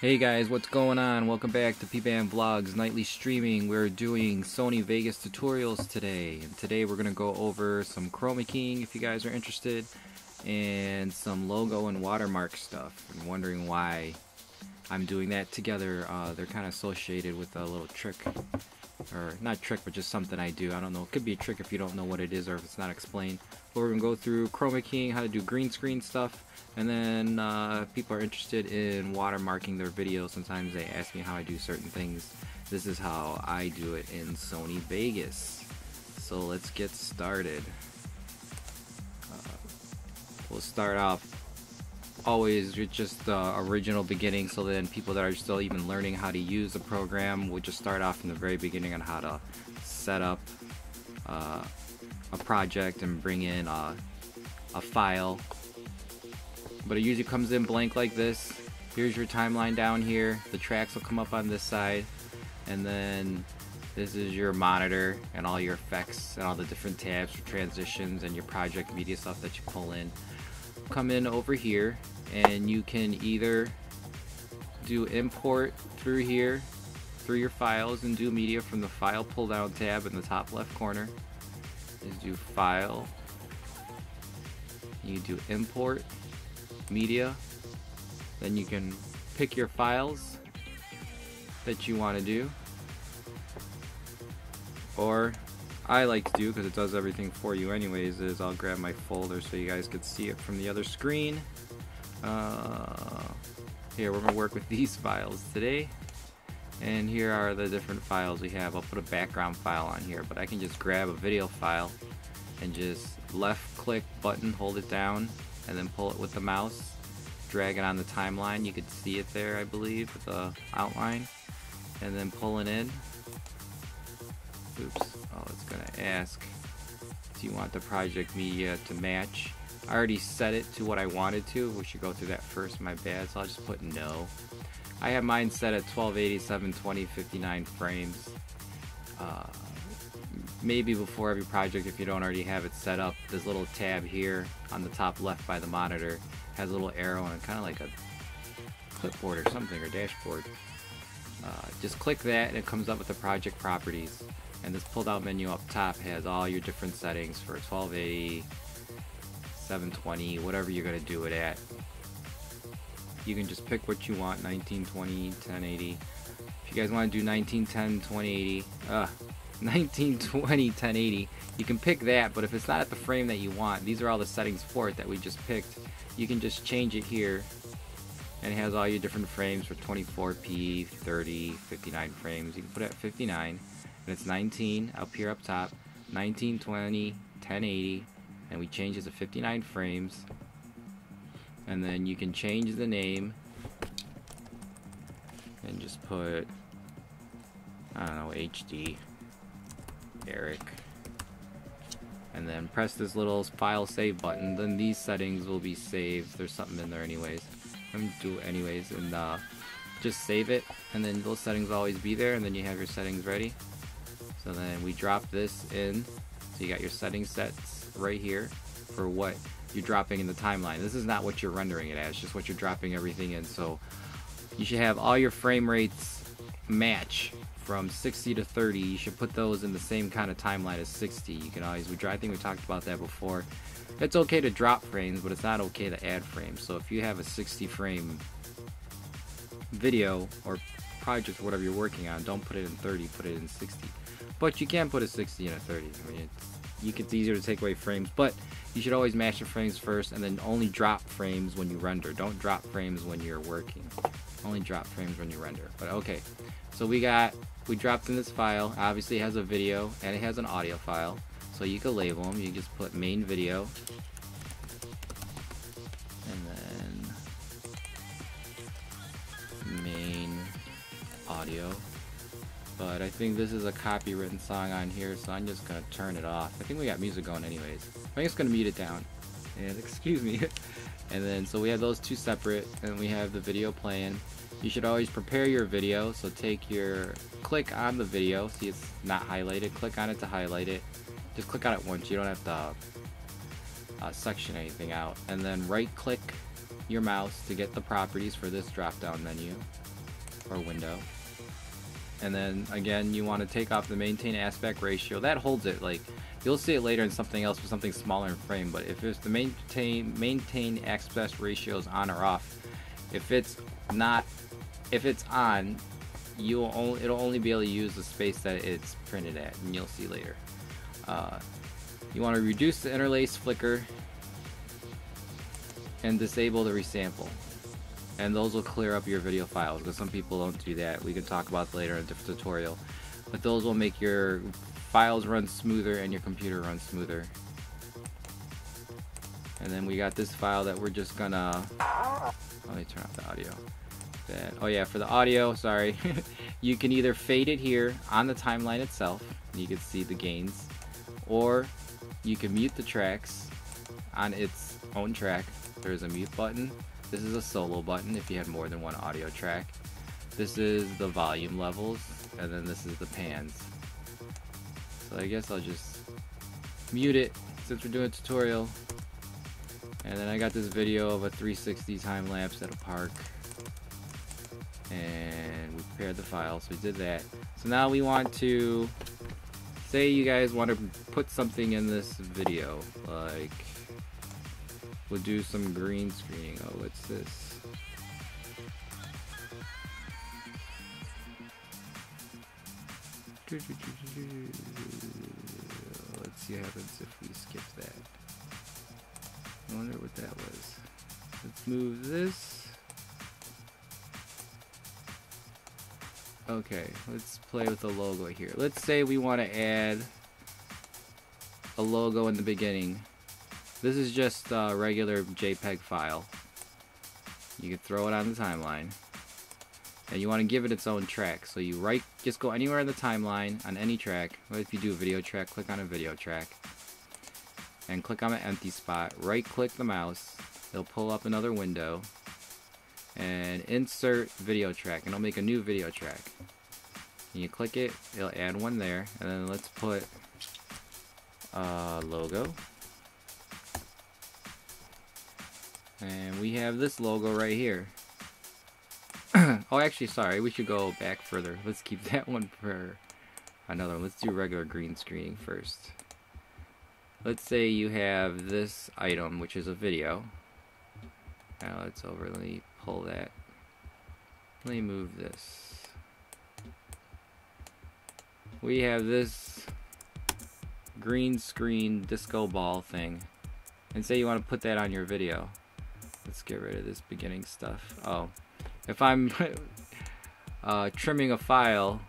Hey guys, what's going on? Welcome back to Pbam Vlogs Nightly Streaming. We're doing Sony Vegas tutorials today. And today we're going to go over some Chroma keying if you guys are interested. And some logo and watermark stuff. I'm wondering why I'm doing that together. They're kind of associated with a little trick. Or not trick, but just something I do. I don't know. It could be a trick if you don't know what it is or if it's not explained. But we're going to go through Chroma keying, how to do green screen stuff. And then if people are interested in watermarking their videos, sometimes they ask me how I do certain things. This is how I do it in Sony Vegas. So let's get started. We'll start off always with just the original beginning, so then people that are still even learning how to use the program will just start off from the very beginning on how to set up a project and bring in a file. But it usually comes in blank like this. Here's your timeline down here. The tracks will come up on this side, and then this is your monitor and all your effects and all the different tabs for transitions and your project media stuff that you pull in. Come in over here, and you can either do import through here through your files and do media from the file pull down tab in the top left corner. Just do file. You do import media, then you can pick your files that you want to do, or I like to do, because it does everything for you anyways, is I'll grab my folder so you guys could see it from the other screen. Here we're going to work with these files today, and here are the different files we have. I'll put a background file on here, but I can just grab a video file and just left click button, hold it down, and then pull it with the mouse, drag it on the timeline. You could see it there, I believe, with the outline, and then pull it in. Oops, oh, it's gonna ask, do you want the project media to match? I already set it to what I wanted to. We should go through that first, my bad, so I'll just put no. I have mine set at 1280, 720, 59 frames. Maybe before every project, if you don't already have it set up, this little tab here on the top left by the monitor has a little arrow and kind of like a clipboard or something, or dashboard. Just click that and it comes up with the project properties, and this pull down menu up top has all your different settings for 1280, 720, whatever you're going to do it at. You can just pick what you want, 1920, 1080. If you guys want to do 1910, 2080, 1920, 1080, you can pick that, but if it's not at the frame that you want, these are all the settings for it that we just picked. You can just change it here, and it has all your different frames for 24p, 30, 59 frames. You can put it at 59, and it's 19 up here up top, 1920, 1080, and we change it to 59 frames. And then you can change the name and just put, I don't know, HD Eric, and then press this little file save button. Then these settings will be saved. There's something in there anyways. I'm gonna do it anyways, and just save it, and then those settings will always be there, and then you have your settings ready. So then we drop this in, so you got your settings sets right here for what you're dropping in the timeline. This is not what you're rendering it as, just what you're dropping everything in. So you should have all your frame rates match from 60 to 30. You should put those in the same kind of timeline as 60. You can always, I think we talked about that before. It's okay to drop frames, but it's not okay to add frames. So if you have a 60 frame video or project or whatever you're working on, don't put it in 30, put it in 60. But you can put a 60 and a 30. I mean, it's easier to take away frames, but you should always match the frames first, and then only drop frames when you render. Don't drop frames when you're working. Only drop frames when you render. But okay, so we dropped in this file. Obviously it has a video and it has an audio file, so you can label them. You just put main video, and then main audio. But I think this is a copywritten song on here, so I'm just gonna turn it off. I think we got music going anyways. I'm just gonna mute it down, and excuse me. And then so we have those two separate, and we have the video playing. You should always prepare your video, so click on the video, see it's not highlighted, click on it to highlight it. Just click on it once, you don't have to section anything out. And then right click your mouse to get the properties for this drop down menu. or window. And then again, you want to take off the maintain aspect ratio. That holds it. Like, you'll see it later in something else with something smaller in frame, but if it's the maintain aspect ratio is on or off, if it's on, it'll only be able to use the space that it's printed at, and you'll see later. You want to reduce the interlace flicker and disable the resample, and those will clear up your video files, because some people don't do that. We can talk about later in a different tutorial, but those will make your files run smoother and your computer run smoother. And then we got this file that we're just gonna, let me turn off the audio. Oh yeah, for the audio, sorry, you can either fade it here on the timeline itself, and you can see the gains, or you can mute the tracks on its own track. There's a mute button. This is a solo button if you had more than one audio track. This is the volume levels, and then this is the pans. So I guess I'll just mute it since we're doing a tutorial. And then I got this video of a 360 time lapse at a park, and we prepared the file, so we did that. So now we want to, say you guys want to put something in this video, like we'll do some green screening. Oh, what's this? Let's see what happens if we skip that. I wonder what that was. Let's move this. Okay, let's play with the logo here. Let's say we want to add a logo in the beginning. This is just a regular JPEG file. You can throw it on the timeline, and you want to give it its own track. So you just go anywhere in the timeline on any track. Well, if you do a video track, click on a video track, and click on an empty spot. Right click the mouse. It'll pull up another window, and insert video track, and it'll make a new video track. And you click it, it'll add one there, and then let's put a logo. And we have this logo right here. Oh, actually, sorry, we should go back further. Let's keep that one for another one. Let's do regular green screening first. Let's say you have this item, which is a video. Now it's over. Let me pull that. Let me move this. We have this green screen disco ball thing, and say you want to put that on your video. Let's get rid of this beginning stuff. Oh, if I'm trimming a file,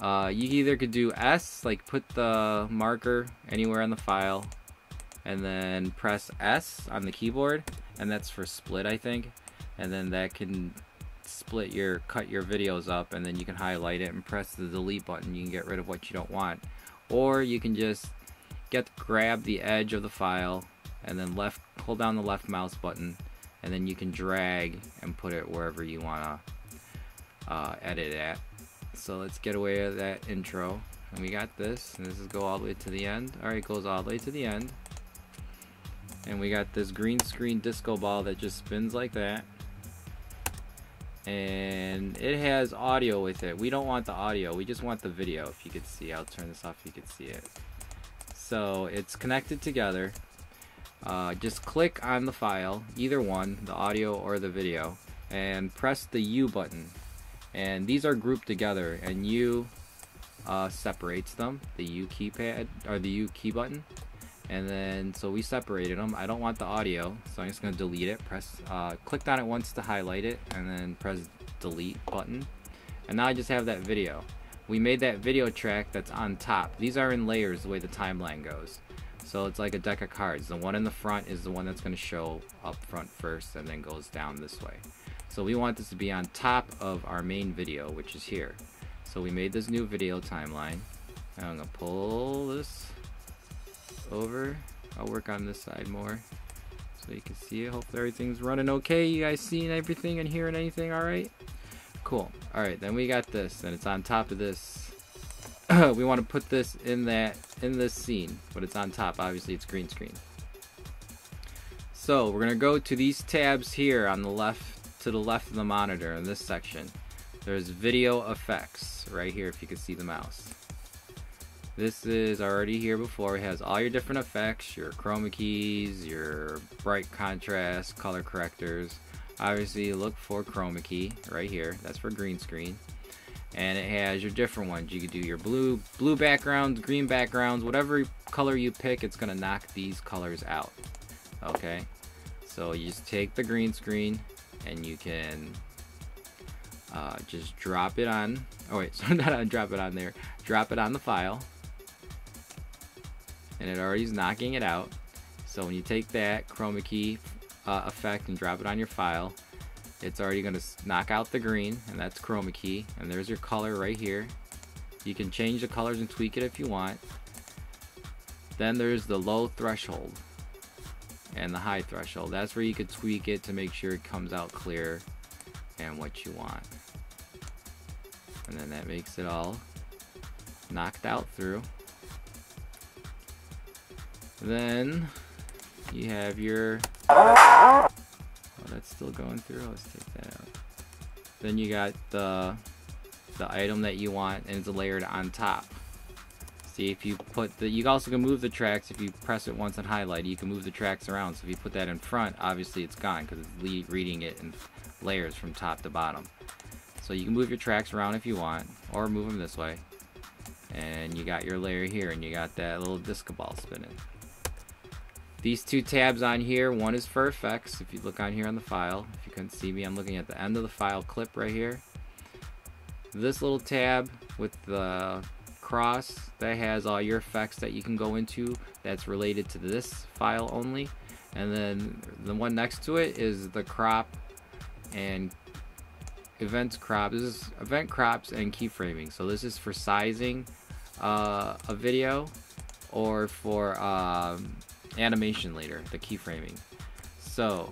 you either could do S, like put the marker anywhere on the file, and then press S on the keyboard, and that's for split, I think, and then that can cut your videos up, and then you can highlight it and press the delete button. You can get rid of what you don't want, or you can just grab the edge of the file and then hold down the left mouse button, and then you can drag and put it wherever you want to edit at. So let's get away with that intro, and we got this, and this is go all the way to the end. Alright, it goes all the way to the end, and we got this green screen disco ball that just spins like that, and it has audio with it. We don't want the audio, we just want the video. If you could see, I'll turn this off if you could see it. So it's connected together. Just click on the file, either one, the audio or the video, and press the U button, and these are grouped together, and U separates them, the U keypad or the U key button, and then so we separated them. I don't want the audio, so I'm just going to delete it. Clicked on it once to highlight it, and then press delete button, and now I just have that video. We made that video track that's on top. These are in layers the way the timeline goes. So it's like a deck of cards. The one in the front is the one that's going to show up front first, and then goes down this way. So we want this to be on top of our main video, which is here. So we made this new video timeline. And I'm going to pull this over. I'll work on this side more so you can see it. Hopefully everything's running okay. You guys seeing everything and hearing anything alright? Cool. Alright, then we got this, and it's on top of this. We want to put this in this scene, but it's on top. Obviously it's green screen. So we're gonna go to these tabs here on the left, to the left of the monitor in this section. there's video effects right here if you can see the mouse. This is already here before. It has all your different effects, your chroma keys, your bright contrast, color correctors. Obviously look for chroma key right here. That's for green screen. And it has your different ones. You can do your blue backgrounds, green backgrounds, whatever color you pick, it's gonna knock these colors out. Okay, so you just take the green screen and you can just drop it on. Oh wait, so not drop it on there. Drop it on the file, and it already is knocking it out. So when you take that chroma key effect and drop it on your file, it's already going to knock out the green, and that's chroma key. And there's your color right here. You can change the colors and tweak it if you want. Then there's the low threshold and the high threshold. That's where you could tweak it to make sure it comes out clear and what you want. And then that makes it all knocked out through. Then you have your, oh, that's still going through. Let's take that out. Then you got the item that you want, and it's layered on top. See, if you put the, you also can move the tracks. If you press it once and highlight it, you can move the tracks around. So if you put that in front, obviously it's gone because it's reading it in layers from top to bottom. So you can move your tracks around if you want, or move them this way. And you got your layer here, and you got that little disco ball spinning. These two tabs on here, one is for effects. If you look on here on the file, if you couldn't see me, I'm looking at the end of the file clip right here. This little tab with the cross, that has all your effects that you can go into that's related to this file only. And then the one next to it is the crop and events crop. This is event crops and keyframing. So this is for sizing a video, or for animation later, the keyframing. So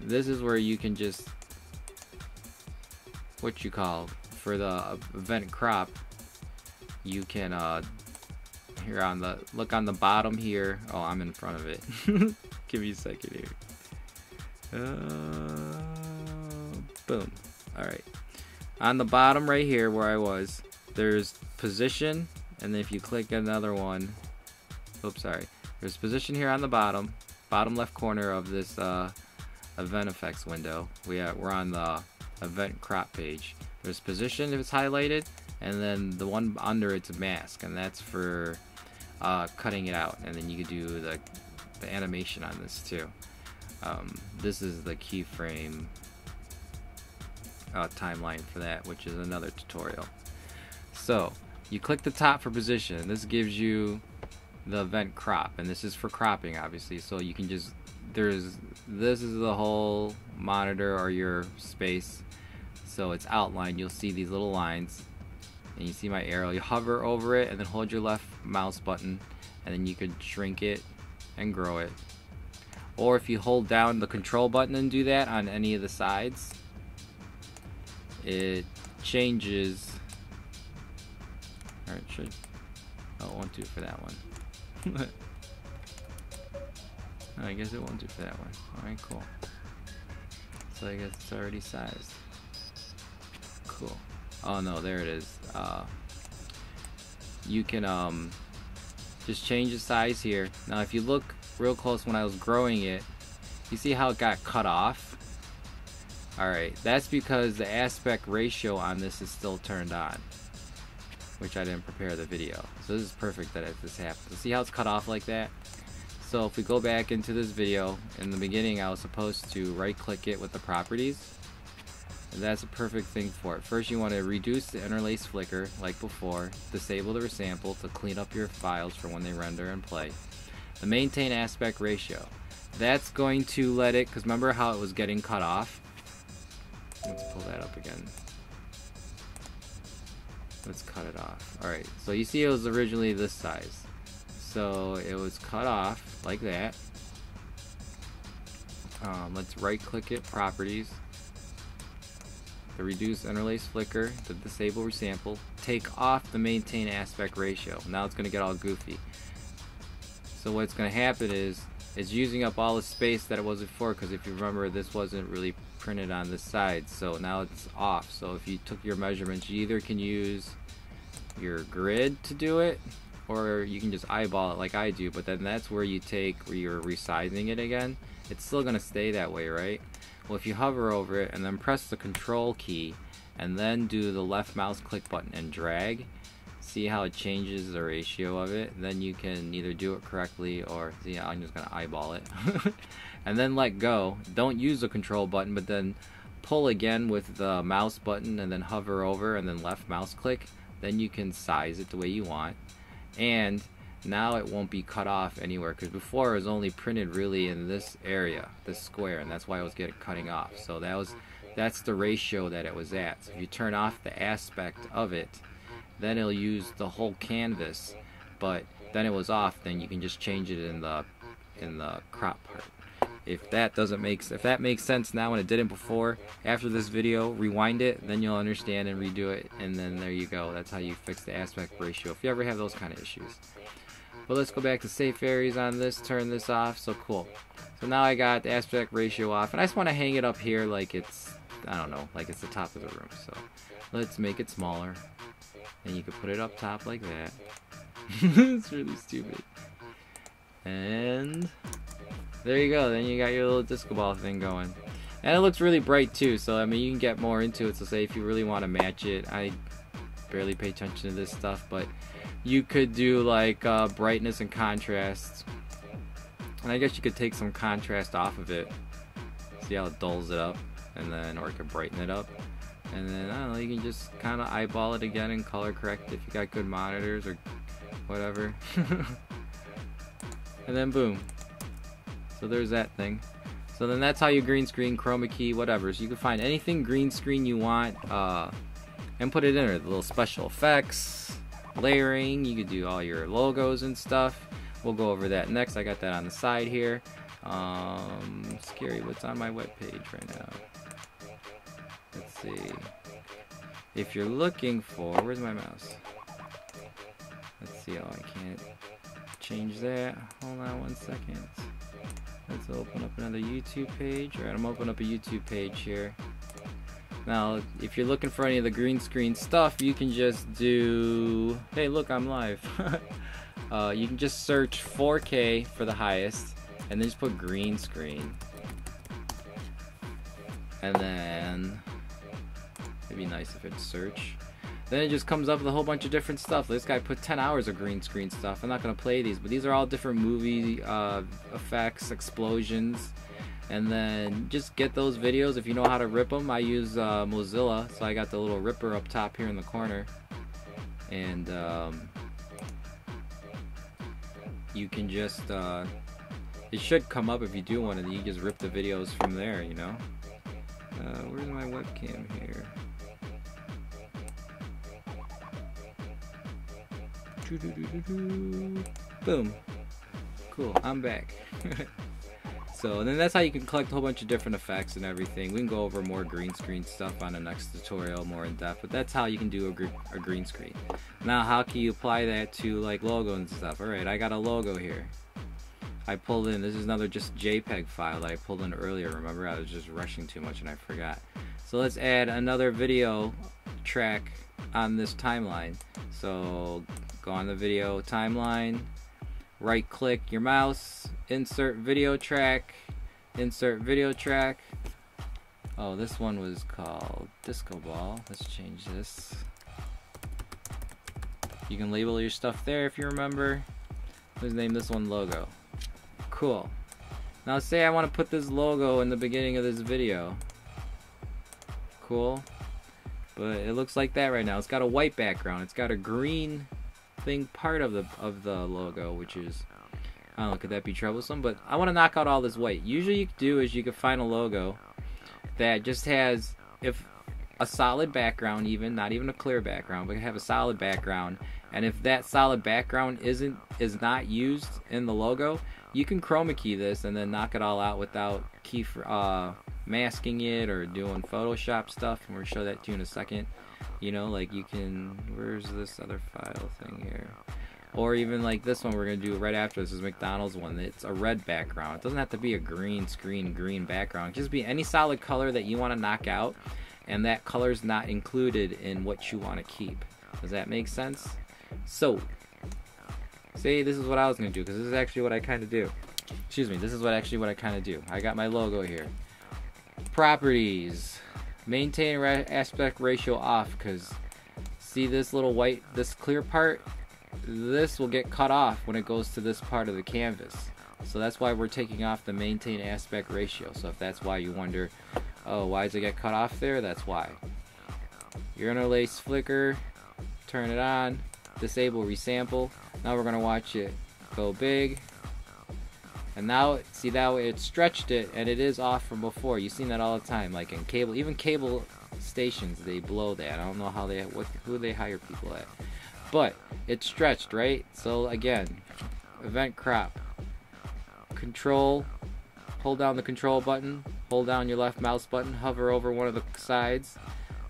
this is where you can just, what you call, for the event crop, you can here on the, look on the bottom here. Oh, I'm in front of it. Give me a second here. Boom. Alright, on the bottom right here where I was, there's position, and then if you click another one, oops, sorry, there's position here on the bottom left corner of this event effects window. We're on the event crop page. There's position if it's highlighted, and then the one under it's a mask, and that's for cutting it out. And then you can do the animation on this too. This is the keyframe timeline for that, which is another tutorial. So you click the top for position. This gives you the event crop, and this is for cropping obviously. So you can just, this is the whole monitor or your space, so it's outlined. You'll see these little lines, and you see my arrow. You hover over it and then hold your left mouse button, and then you could shrink it and grow it. Or if you hold down the control button and do that on any of the sides, it changes. Or it should, oh, it won't do for that one. I guess it won't do for that one. Alright, cool. So I guess it's already sized. Cool. Oh no, there it is. You can just change the size here. Now if you look real close when I was growing it, you see how it got cut off? Alright, that's because the aspect ratio on this is still turned on, which I didn't prepare the video. So this is perfect that this happens. See how it's cut off like that? So if we go back into this video, in the beginning I was supposed to right click it with the properties, and that's a perfect thing for it. First you want to reduce the interlace flicker like before, disable the resample to clean up your files for when they render and play. The maintain aspect ratio, that's going to let it, because remember how it was getting cut off? Let's pull that up again. Let's cut it off. Alright, so you see it was originally this size. So it was cut off like that. Let's right click it, properties. The reduce interlace flicker, the disable resample. Take off the maintain aspect ratio. Now it's going to get all goofy. So what's going to happen is it's using up all the space that it was before, because if you remember, this wasn't really printed on this side, so now it's off. So if you took your measurements, you either can use your grid to do it, or you can just eyeball it like I do, but then that's where you take where you're resizing it again. It's still gonna stay that way, right? Well, if you hover over it and then press the control key and then do the left mouse click button and drag, see how it changes the ratio of it, then you can either do it correctly or, see, I'm just gonna eyeball it and then let go. Don't use the control button, but then pull again with the mouse button and then hover over and then left mouse click. Then you can size it the way you want, and now it won't be cut off anywhere, because before it was only printed really in this area, this square, and that's why it was cutting off. So that's the ratio that it was at. So if you turn off the aspect of it, then it'll use the whole canvas, but then it was off, then you can just change it in the crop part. If that makes sense now and it didn't before, after this video, rewind it, then you'll understand and redo it, and then there you go. That's how you fix the aspect ratio if you ever have those kind of issues. But let's go back to safe areas on this, turn this off. So cool. So now I got the aspect ratio off, and I just want to hang it up here like it's, I don't know, like it's the top of the room. So let's make it smaller, and you can put it up top like that. It's really stupid. And there you go. Then you got your little disco ball thing going, and it looks really bright too. So I mean, you can get more into it. So say if you really want to match it, I barely pay attention to this stuff, but you could do like brightness and contrast, and I guess you could take some contrast off of it. See how it dulls it up, and then, or it could brighten it up, and then I don't know. You can just kind of eyeball it again and color correct if you got good monitors or whatever. And then boom. So there's that thing. So then that's how you green screen, chroma key, whatever. So you can find anything green screen you want and put it in there. The little special effects, layering, you could do all your logos and stuff. We'll go over that next. I got that on the side here. Scary, what's on my webpage right now? Let's see. If you're looking for, where's my mouse? Let's see, oh, I can't change that. Hold on 1 second. Let's open up another YouTube page. Alright, I'm opening up a YouTube page here. Now, if you're looking for any of the green screen stuff, you can just do, hey look, I'm live. You can just search 4K for the highest, and then just put green screen. And then, it'd be nice if it's search. Then it just comes up with a whole bunch of different stuff. This guy put 10 hours of green screen stuff. I'm not going to play these, but these are all different movie effects, explosions. And then just get those videos if you know how to rip them. I use Mozilla, so I got the little ripper up top here in the corner. And you can just, it should come up if you do one, and you just rip the videos from there, you know. Where's my webcam here? Boom. Cool, I'm back. So, and then that's how you can collect a whole bunch of different effects and everything. We can go over more green screen stuff on the next tutorial, more in depth, but that's how you can do a green screen. Now, how can you apply that to like logos and stuff? Alright, I got a logo here. I pulled in, this is another just JPEG file that I pulled in earlier. Remember, I was just rushing too much and I forgot. So let's add another video track on this timeline. So go on the video timeline, right click your mouse, insert video track, insert video track. Oh, this one was called Disco Ball. Let's change this. You can label your stuff there if you remember. Let's name this one logo. Cool. Now say I want to put this logo in the beginning of this video. Cool. But it looks like that right now. It's got a white background. It's got a green thing part of the logo, which is, I don't know, could that be troublesome? But I want to knock out all this white. Usually you could do is you could find a logo that just has a solid background, even not even a clear background, but have a solid background. And if that solid background is not used in the logo, you can chroma key this and then knock it all out without masking it or doing Photoshop stuff. And we'll show that to you in a second. You know, like you can, where's this other file thing here? Or even like this one we're going to do right after this is McDonald's one. It's a red background. It doesn't have to be a green screen, green background. Just be any solid color that you want to knock out, and that color's not included in what you want to keep. Does that make sense? So, say this is what I was going to do, because this is actually what I kind of do. Excuse me, this is what I kind of do. I got my logo here. Properties. Maintain aspect ratio off, because see this little white, this clear part? This will get cut off when it goes to this part of the canvas. So that's why we're taking off the maintain aspect ratio. So if that's why you wonder, oh, why does it get cut off there? That's why. Your interlace flicker, turn it on, disable resample. Now we're going to watch it go big. And now, see, that way it stretched it, and it is off from before. You've seen that all the time, like in cable, even cable stations, they blow that. I don't know how they, who they hire people at. But it's stretched, right? So again, event crop. Control, hold down the control button, hold down your left mouse button, hover over one of the sides,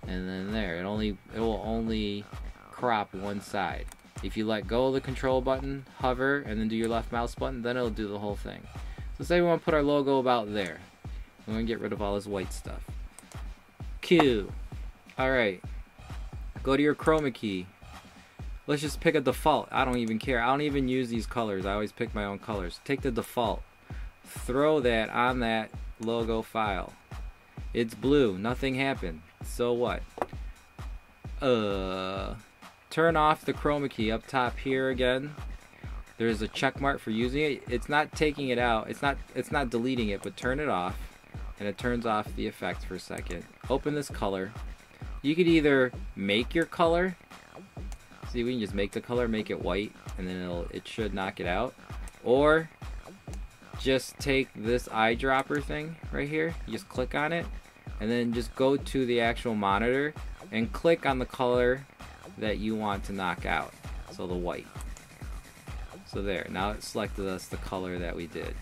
and then there. It will only crop one side. If you let go of the control button, hover, and then do your left mouse button, then it'll do the whole thing. So say we want to put our logo about there. We're going to get rid of all this white stuff. Q. Alright. Go to your chroma key. Let's just pick a default. I don't even care. I don't even use these colors. I always pick my own colors. Take the default. Throw that on that logo file. It's blue. Nothing happened. So what? Turn off the chroma key up top here again. There's a check mark for using it. It's not taking it out. It's not deleting it, but turn it off. And it turns off the effect for a second. Open this color. You could either make your color. See, we can just make the color, make it white, and then it should knock it out. Or just take this eyedropper thing right here. You just click on it, and then just go to the actual monitor and click on the color that you want to knock out. So the white. So there. Now it selected us the color that we did.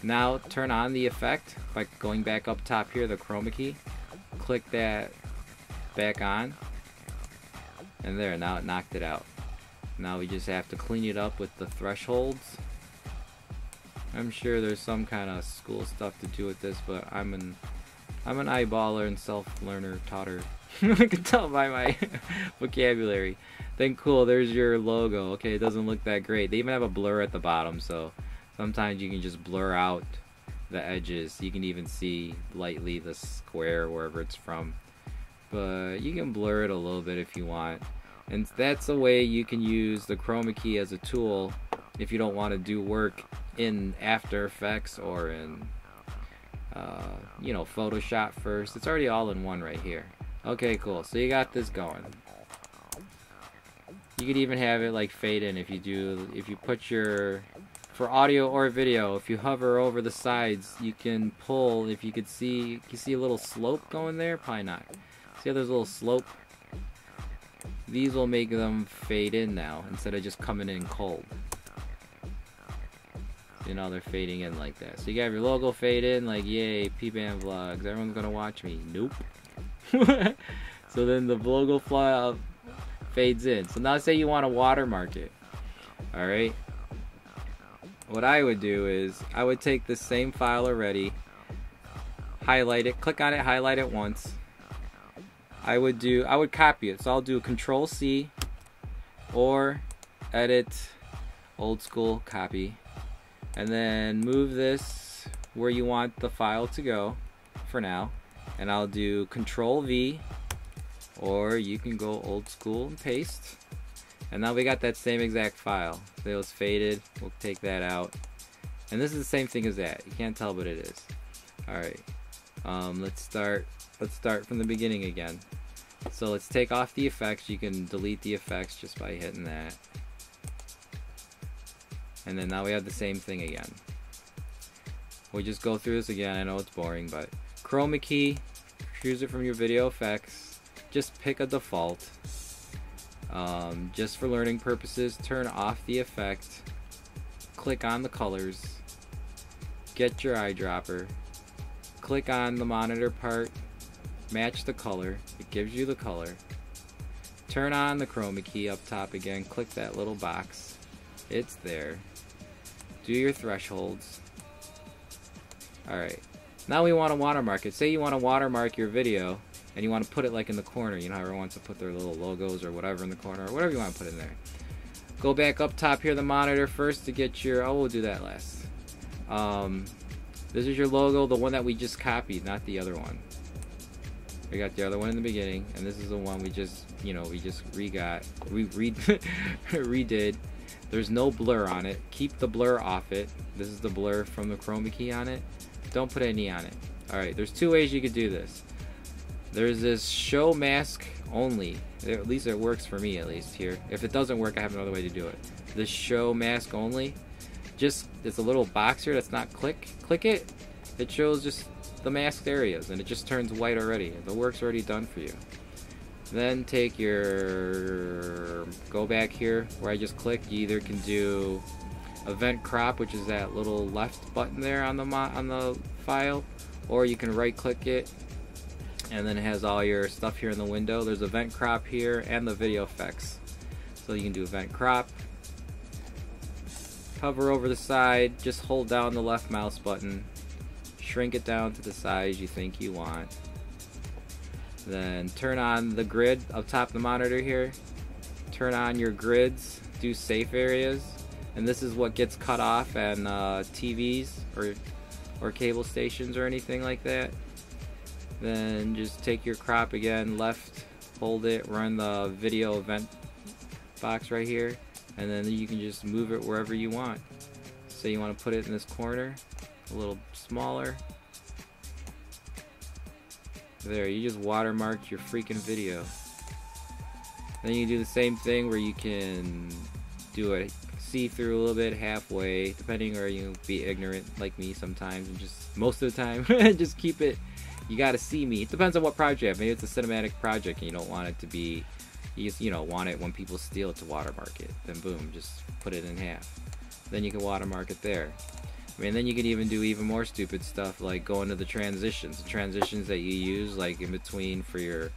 Now turn on the effect by going back up top here, the chroma key. Click that back on. And there, now it knocked it out. Now we just have to clean it up with the thresholds. I'm sure there's some kind of school stuff to do with this, but I'm an eyeballer and self-learner, taughter. I can tell by my vocabulary. Then cool, there's your logo. Okay, it doesn't look that great. They even have a blur at the bottom, so sometimes you can just blur out the edges. You can even see lightly the square wherever it's from. But you can blur it a little bit if you want. And that's a way you can use the chroma key as a tool if you don't want to do work in After Effects or in you know, Photoshop first. It's already all in one right here. Okay, cool. So you got this going. You could even have it like fade in if you put your, for audio or video, if you hover over the sides, you can pull. If you could see, you see a little slope going there? Probably not. See how there's a little slope? These will make them fade in now instead of just coming in cold. You know, they're fading in like that. So you got your logo fade in, like, yay, Pbam vlogs, everyone's gonna watch me. Nope. So then the logo fades in. So now say you want to watermark it. Alright. What I would do is, I would take the same file already, highlight it, click on it, highlight it once. I would copy it. So I'll do Control C or edit, old school, copy. And then move this where you want the file to go for now. And I'll do Control V, or you can go old school and paste. And now we got that same exact file. It was faded. We'll take that out. And this is the same thing as that. You can't tell, but it is. Alright. Let's start from the beginning again. So let's take off the effects. You can delete the effects just by hitting that. And then now we have the same thing again. We'll just go through this again. I know it's boring, but chroma key, choose it from your video effects. Just pick a default. Just for learning purposes, turn off the effect. Click on the colors. Get your eyedropper. Click on the monitor part. Match the color. It gives you the color. Turn on the chroma key up top again. Click that little box. It's there. Do your thresholds. Alright. Now we want to watermark it. Say you want to watermark your video and you want to put it like in the corner. You know how everyone wants to put their little logos or whatever in the corner, or whatever you want to put in there. Go back up top here, the monitor first, to get your... Oh, we'll do that last. This is your logo, the one that we just copied, not the other one. We got the other one in the beginning, and this is the one we just, you know, we redid. There's no blur on it. Keep the blur off it. This is the blur from the chroma key on it. Don't put any on it. Alright, there's two ways you could do this. There's this show mask only. At least it works for me, at least here. If it doesn't work, I have another way to do it. This show mask only. Just, it's a little box here that's not click it. It shows just the masked areas, and it just turns white already. The work's already done for you. Then take your, go back here where I just clicked. You either can do event crop, which is that little left button there on the file, or you can right click it, and then it has all your stuff here in the window. There's event crop here and the video effects. So you can do event crop. Hover over the side, just hold down the left mouse button, shrink it down to the size you think you want. Then turn on the grid up top of the monitor here. Turn on your grids, do safe areas, and this is what gets cut off on TVs or cable stations or anything like that. Then just take your crop again, left, hold it, run the video event box right here, and then you can just move it wherever you want. Say you want to put it in this corner, a little smaller. There, you just watermarked your freaking video. Then you do the same thing where you can do it see-through a little bit, halfway, depending, or you be ignorant like me sometimes, and just most of the time just keep it. You gotta see me. It depends on what project you have. Maybe it's a cinematic project and you don't want it to be, you just, you know, want it when people steal it to watermark it. Then boom, just put it in half. Then you can watermark it there. I mean, then you can even do even more stupid stuff like go into the transitions. The transitions that you use, like in between for your,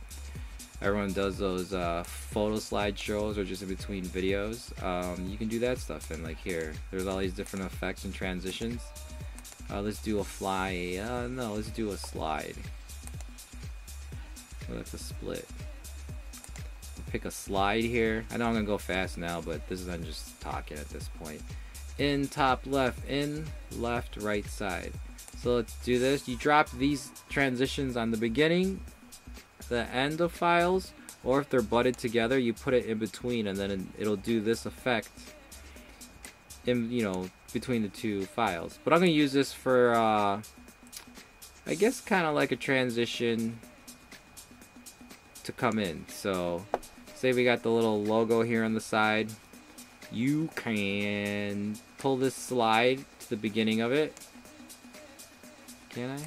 everyone does those photo slideshows or just in between videos. You can do that stuff in, like here. There's all these different effects and transitions. Let's do a fly. No, let's do a slide. We'll have to split. Pick a slide here. I know I'm gonna go fast now, but this is, I'm just talking at this point. In top left, in left right side. So let's do this. You drop these transitions on the beginning, the end of files, or if they're butted together, you put it in between, and then it'll do this effect in, you know, between the two files. But I'm gonna use this for I guess kind of like a transition to come in. So say we got the little logo here on the side. You can pull this slide to the beginning of it. Can I?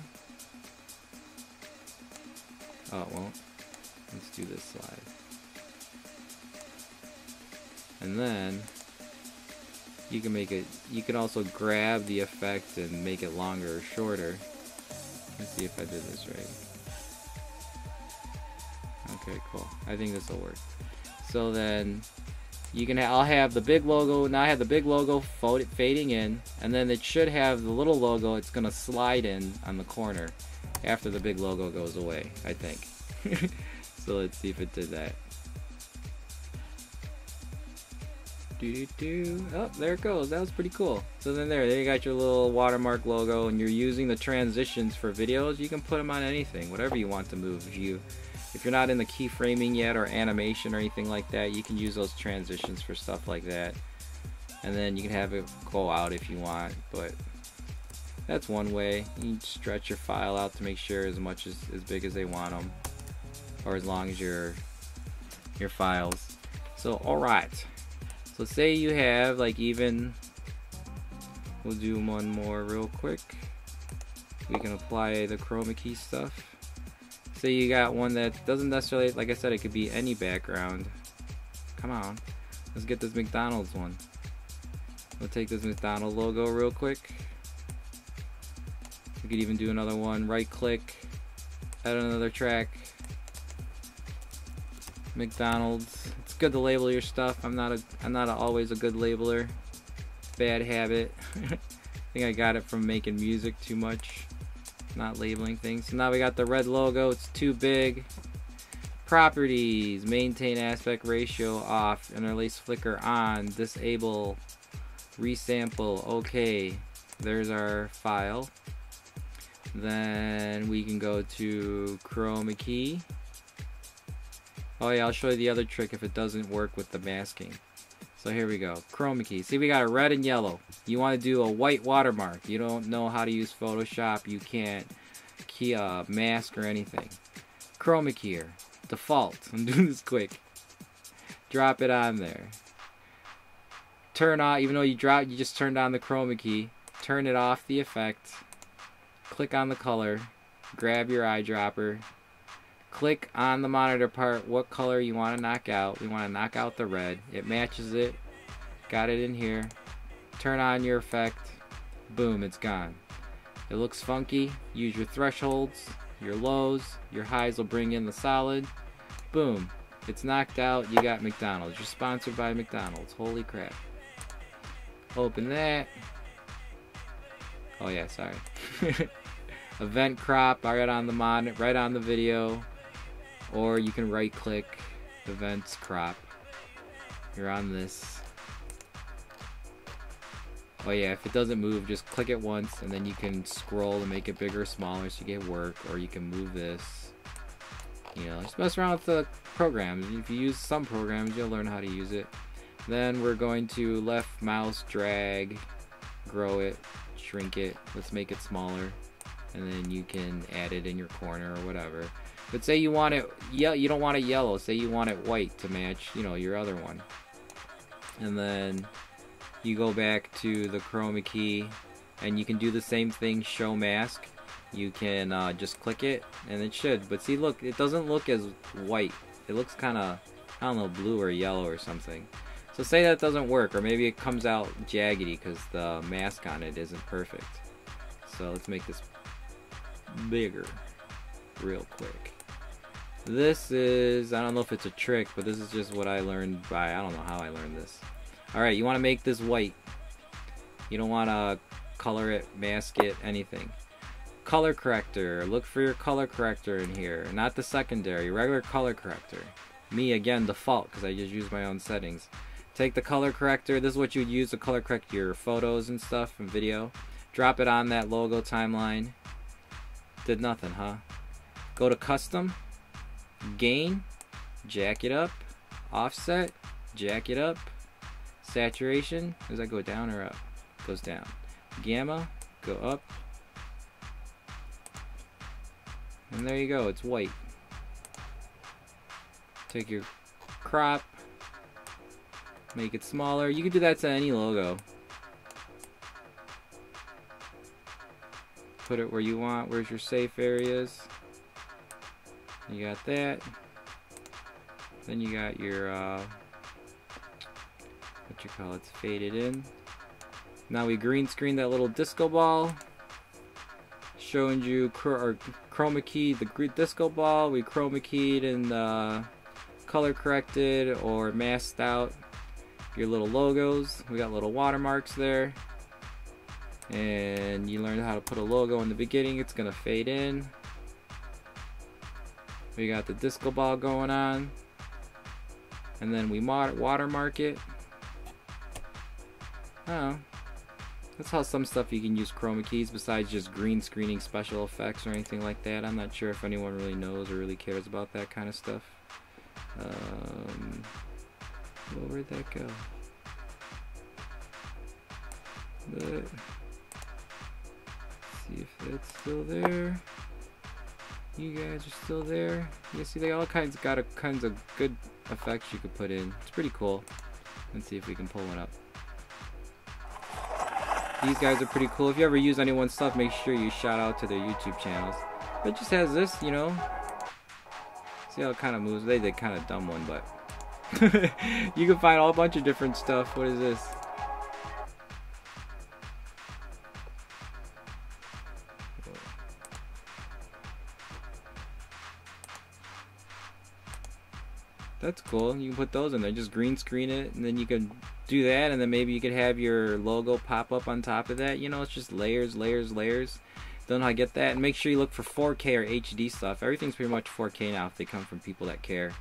Oh, it won't. Let's do this slide. And then you can make it, you can also grab the effect and make it longer or shorter. Let's see if I did this right. Okay, cool. I think this will work. So then you can, I'll have the big logo, now I have the big logo fading in, and then it should have the little logo, it's gonna slide in on the corner after the big logo goes away, I think. So let's see if it did that. Oh, there it goes. That was pretty cool. So then there you got your little watermark logo, and you're using the transitions for videos. You can put them on anything, whatever you want to move. If you're not in the keyframing yet or animation or anything like that, you can use those transitions for stuff like that. And then you can have it go out if you want, but that's one way. You can stretch your file out to make sure as much as big as they want them, or as long as your files. So alright. So say you have, like, even, we'll do one more real quick. We can apply the chroma key stuff. Say you got one that doesn't necessarily, like I said, it could be any background. Come on, let's get this McDonald's one. We'll take this McDonald's logo real quick. We could even do another one. Right click, add another track. McDonald's. It's good to label your stuff. I'm not always a good labeler. bad habit. I think I got it from making music too much, not labeling things. So now we got the red logo, it's too big. Properties, maintain aspect ratio off, interlace flicker on, disable resample. Okay, there's our file. Then we can go to Chroma key. Oh yeah, I'll show you the other trick if it doesn't work with the masking. So here we go, Chroma key. See, we got a red and yellow. You want to do a white watermark. You don't know how to use Photoshop. You can't key mask or anything. Chroma key here. Default. I'm doing this quick. Drop it on there. Turn on, even though you just turned on the chroma key. Turn it off the effect. Click on the color. Grab your eyedropper. Click on the monitor part what color you want to knock out. We want to knock out the red. It matches it. Got it in here. Turn on your effect. Boom, it's gone. It looks funky. Use your thresholds. Your lows, your highs will bring in the solid. Boom, it's knocked out. You got McDonald's. You're sponsored by McDonald's. Holy crap. Open that. Oh yeah, sorry. Event crop right on the monitor, right on the video, or you can right click events crop. You're on this. Oh yeah, if it doesn't move, just click it once and then you can scroll to make it bigger or smaller so you get work, or you can move this. You know, just mess around with the programs. If you use some programs, you'll learn how to use it. Then we're going to left mouse drag, grow it, shrink it. Let's make it smaller. And then you can add it in your corner or whatever. But say you want it, you don't want it yellow. Say you want it white to match, you know, your other one. And then you go back to the chroma key and you can do the same thing, show mask. You can just click it and it should, but see, look, it doesn't look as white. It looks kind of, I don't know, blue or yellow or something. So say that doesn't work, or maybe it comes out jaggedy because the mask on it isn't perfect. So let's make this bigger real quick. This is, I don't know if it's a trick, but this is just what I learned by, I don't know how I learned this. Alright, you want to make this white. You don't want to color it, mask it, anything. Color corrector. Look for your color corrector in here. Not the secondary, regular color corrector. Me, again, default, because I just use my own settings. Take the color corrector. This is what you would use to color correct your photos and stuff and video. Drop it on that logo timeline. Did nothing, huh? Go to custom. Gain. Jack it up. Offset. Jack it up. Saturation, does that go down or up? Goes down. Gamma, go up. And there you go, it's white. Take your crop, make it smaller. You can do that to any logo. Put it where you want. Where's your safe areas? You got that. Then you got your what you call it's faded in. Now we green screen that little disco ball, showing you chroma keyed the disco ball. We chroma keyed and color corrected or masked out your little logos. We got little watermarks there, and you learned how to put a logo in the beginning. It's gonna fade in. We got the disco ball going on, and then we watermark it. Oh, that's how some stuff you can use chroma keys besides just green screening special effects or anything like that. I'm not sure if anyone really knows or really cares about that kind of stuff. Well, where'd that go? But, see if that's still there. You guys are still there. You see, they all kinds of good effects you could put in. It's pretty cool. Let's see if we can pull one up. These guys are pretty cool. If you ever use anyone's stuff, make sure you shout out to their YouTube channels. But it just has this, you know. See how it kind of moves? They did kind of dumb one, but you can find a whole bunch of different stuff. What is this? That's cool. You can put those in there. Just green screen it, and then you can do that, and then maybe you could have your logo pop up on top of that. You know, it's just layers, layers, layers. Don't know how to get that. And make sure you look for 4K or HD stuff. Everything's pretty much 4K now if they come from people that care.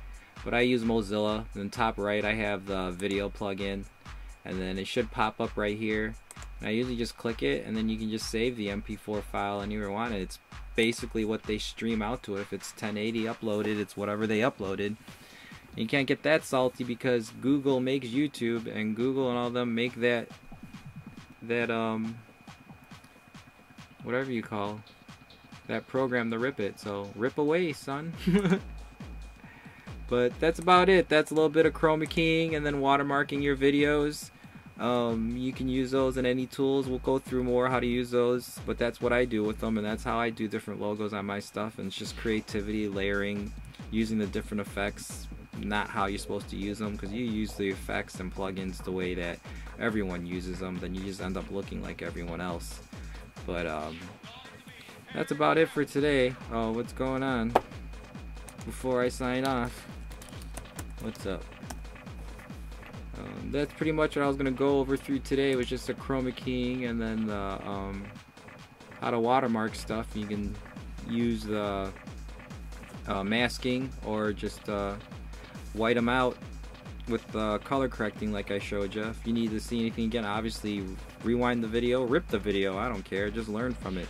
But I use Mozilla. In the top right, I have the video plugin, and then it should pop up right here. And I usually just click it, and then you can just save the MP4 file anywhere you want it. It's basically what they stream out to it. If it's 1080 uploaded, it's whatever they uploaded. You can't get that salty because Google makes YouTube, and Google and all of them make that whatever you call that program to rip it. So rip away, son. But that's about it. That's a little bit of chroma keying and then watermarking your videos. You can use those in any tools. We'll go through more how to use those, but that's what I do with them, and that's how I do different logos on my stuff. And it's just creativity, layering, using the different effects, not how you're supposed to use them, because you use the effects and plugins the way that everyone uses them, then you just end up looking like everyone else. But that's about it for today. Oh, what's going on? Before I sign off, what's up? That's pretty much what I was gonna go over through today. It was just the chroma keying and then the how to watermark stuff. You can use the masking or just white them out with color correcting like I showed you. If you need to see anything again, obviously rewind the video, rip the video, I don't care, just learn from it.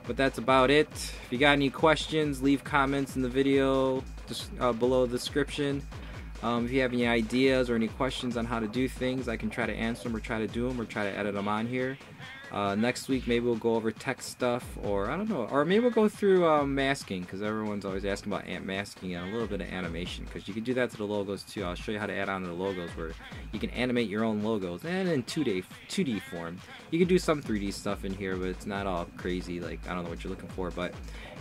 But that's about it. If you got any questions, leave comments in the video below the description. If you have any ideas or any questions on how to do things, I can try to answer them or try to do them or try to edit them on here. Next week maybe we'll go over text stuff, or I don't know, or maybe we'll go through masking, because everyone's always asking about masking and a little bit of animation, because you can do that to the logos too. I'll show you how to add on to the logos where you can animate your own logos, and in 2D form. You can do some 3D stuff in here, but it's not all crazy, like I don't know what you're looking for. But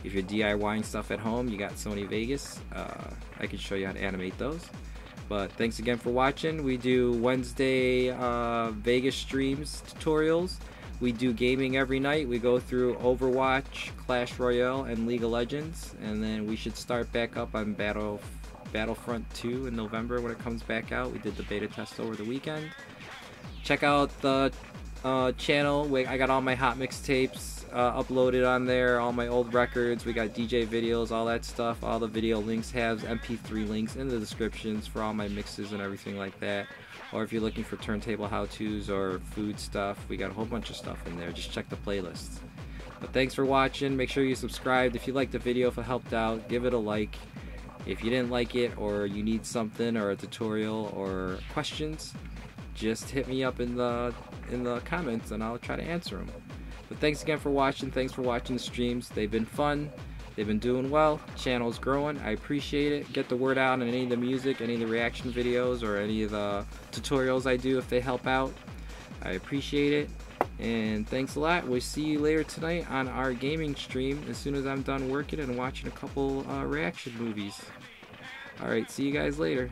if you're DIYing stuff at home, you got Sony Vegas, I can show you how to animate those. But thanks again for watching. We do Wednesday Vegas streams tutorials. We do gaming every night. We go through Overwatch, Clash Royale, and League of Legends, and then we should start back up on Battlefront 2 in November when it comes back out. We did the beta test over the weekend. Check out the channel. I got all my hot mixtapes uploaded on there, all my old records. We got DJ videos, all that stuff. All the video links have MP3 links in the descriptions for all my mixes and everything like that. Or if you're looking for turntable how-tos or food stuff, we got a whole bunch of stuff in there. Just check the playlists. But thanks for watching. Make sure you subscribed. If you liked the video, if it helped out, give it a like. If you didn't like it, or you need something or a tutorial or questions, just hit me up in the comments and I'll try to answer them. But thanks again for watching. Thanks for watching the streams. They've been fun. They've been doing well. Channel's growing. I appreciate it. Get the word out on any of the music, any of the reaction videos, or any of the tutorials I do if they help out. I appreciate it. And thanks a lot. We'll see you later tonight on our gaming stream as soon as I'm done working and watching a couple reaction movies. Alright, see you guys later.